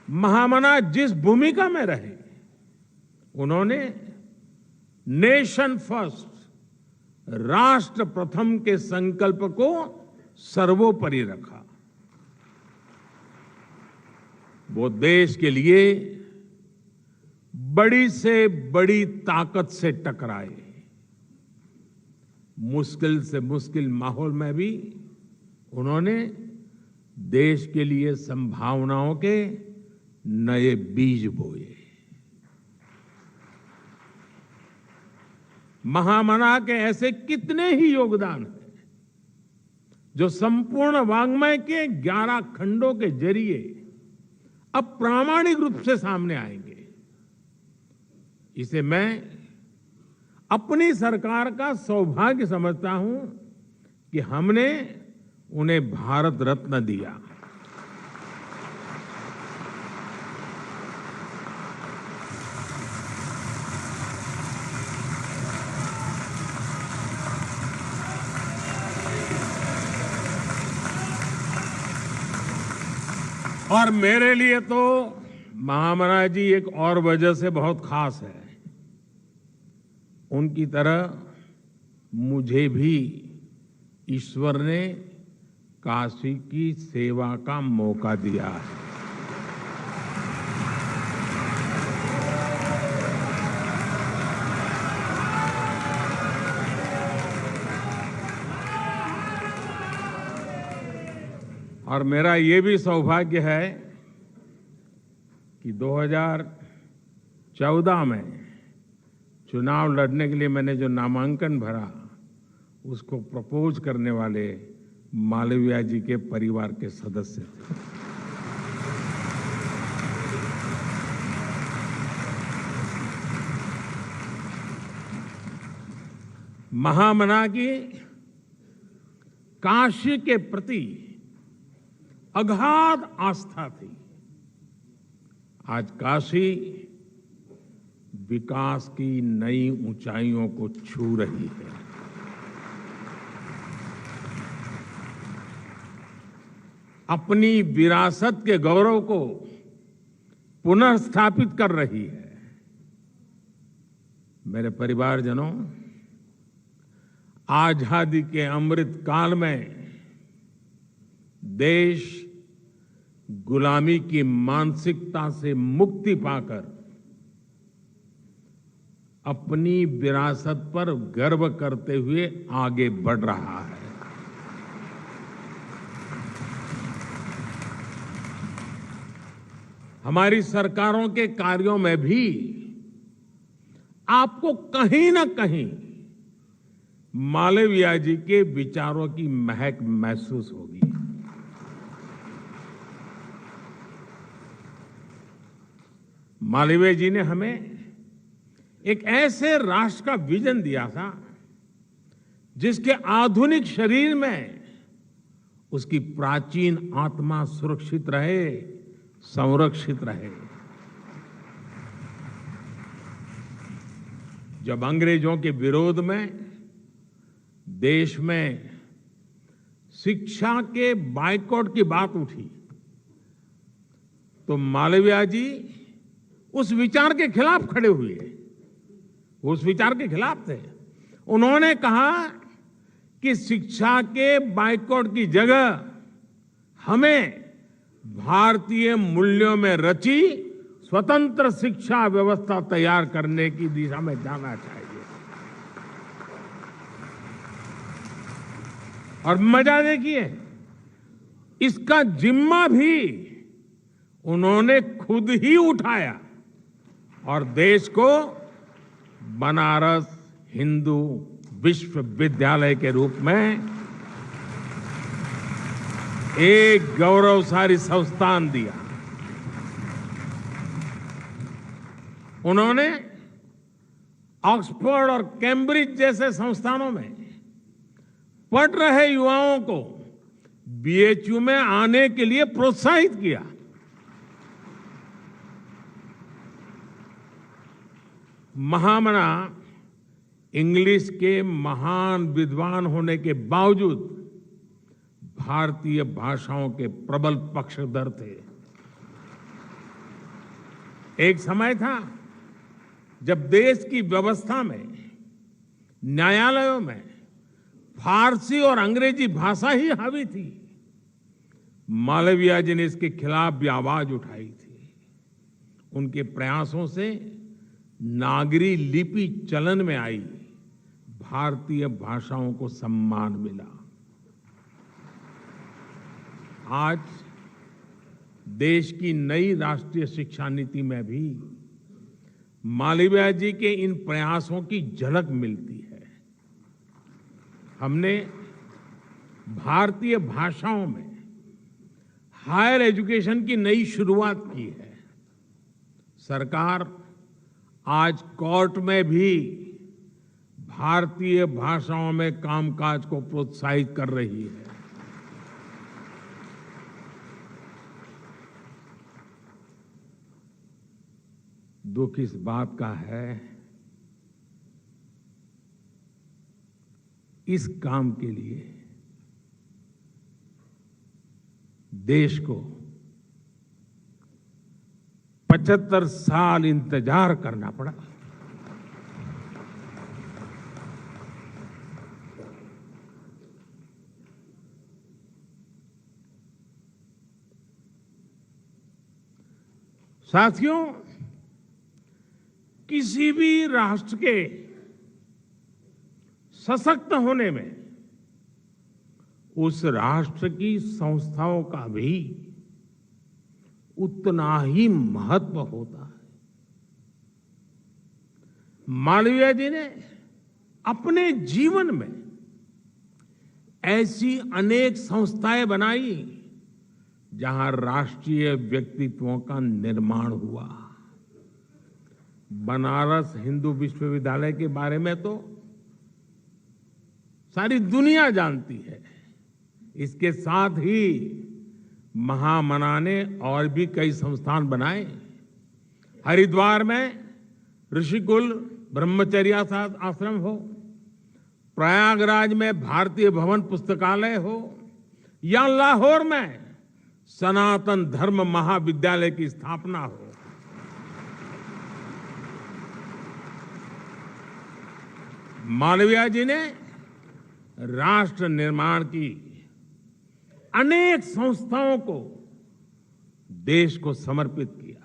महामना जिस भूमिका में रहे, उन्होंने नेशन फर्स्ट, राष्ट्र प्रथम के संकल्प को सर्वोपरि रखा। वो देश के लिए बड़ी से बड़ी ताकत से टकराए। मुश्किल से मुश्किल माहौल में भी उन्होंने देश के लिए संभावनाओं के नए बीज बोए। महामना के ऐसे कितने ही योगदान हैं जो संपूर्ण वाङ्मय के 11 खंडों के जरिए अब प्रामाणिक रूप से सामने आएंगे। इसे मैं अपनी सरकार का सौभाग्य समझता हूं कि हमने उन्हें भारत रत्न दिया। और मेरे लिए तो महामना जी एक और वजह से बहुत खास है। उनकी तरह मुझे भी ईश्वर ने काशी की सेवा का मौका दिया है। और मेरा ये भी सौभाग्य है कि 2014 में चुनाव लड़ने के लिए मैंने जो नामांकन भरा, उसको प्रपोज करने वाले मालवीय जी के परिवार के सदस्य थे। महामना की काशी के प्रति अगाध आस्था थी। आज काशी विकास की नई ऊंचाइयों को छू रही है। अपनी विरासत के गौरव को पुनर्स्थापित कर रही है। मेरे परिवारजनों, आजादी के अमृत काल में देश गुलामी की मानसिकता से मुक्ति पाकर अपनी विरासत पर गर्व करते हुए आगे बढ़ रहा है। हमारी सरकारों के कार्यों में भी आपको कहीं ना कहीं मालवीय जी के विचारों की महक महसूस होगी। मालवीय जी ने हमें एक ऐसे राष्ट्र का विजन दिया था जिसके आधुनिक शरीर में उसकी प्राचीन आत्मा सुरक्षित रहे, संरक्षित रहे। जब अंग्रेजों के विरोध में देश में शिक्षा के बायकॉट की बात उठी, तो मालवीय जी उस विचार के खिलाफ खड़े हुए। वो उस विचार के खिलाफ थे। उन्होंने कहा कि शिक्षा के बायकॉट की जगह हमें भारतीय मूल्यों में रची स्वतंत्र शिक्षा व्यवस्था तैयार करने की दिशा में जाना चाहिए। और मजा देखिए, इसका जिम्मा भी उन्होंने खुद ही उठाया और देश को बनारस हिंदू विश्वविद्यालय के रूप में एक गौरवशाली संस्थान दिया। उन्होंने ऑक्सफोर्ड और कैम्ब्रिज जैसे संस्थानों में पढ़ रहे युवाओं को बीएचयू में आने के लिए प्रोत्साहित किया। महामना इंग्लिश के महान विद्वान होने के बावजूद भारतीय भाषाओं के प्रबल पक्षधर थे। एक समय था जब देश की व्यवस्था में, न्यायालयों में फारसी और अंग्रेजी भाषा ही हावी थी। मालवीय जी ने इसके खिलाफ भी आवाज उठाई थी। उनके प्रयासों से नागरी लिपि चलन में आई, भारतीय भाषाओं को सम्मान मिला। आज देश की नई राष्ट्रीय शिक्षा नीति में भी मालवीय जी के इन प्रयासों की झलक मिलती है। हमने भारतीय भाषाओं में हायर एजुकेशन की नई शुरुआत की है। सरकार आज कोर्ट में भी भारतीय भाषाओं में कामकाज को प्रोत्साहित कर रही है। दुख इस बात का है, इस काम के लिए देश को 75 साल इंतजार करना पड़ा। साथियों, किसी भी राष्ट्र के सशक्त होने में उस राष्ट्र की संस्थाओं का भी उतना ही महत्व होता है। मालवीय जी ने अपने जीवन में ऐसी अनेक संस्थाएं बनाई जहां राष्ट्रीय व्यक्तित्वों का निर्माण हुआ। बनारस हिंदू विश्वविद्यालय के बारे में तो सारी दुनिया जानती है। इसके साथ ही महामना ने और भी कई संस्थान बनाए। हरिद्वार में ऋषिकुल ब्रह्मचर्य आश्रम हो, प्रयागराज में भारतीय भवन पुस्तकालय हो, या लाहौर में सनातन धर्म महाविद्यालय की स्थापना हो। मालवीय जी ने राष्ट्र निर्माण की अनेक संस्थाओं को देश को समर्पित किया।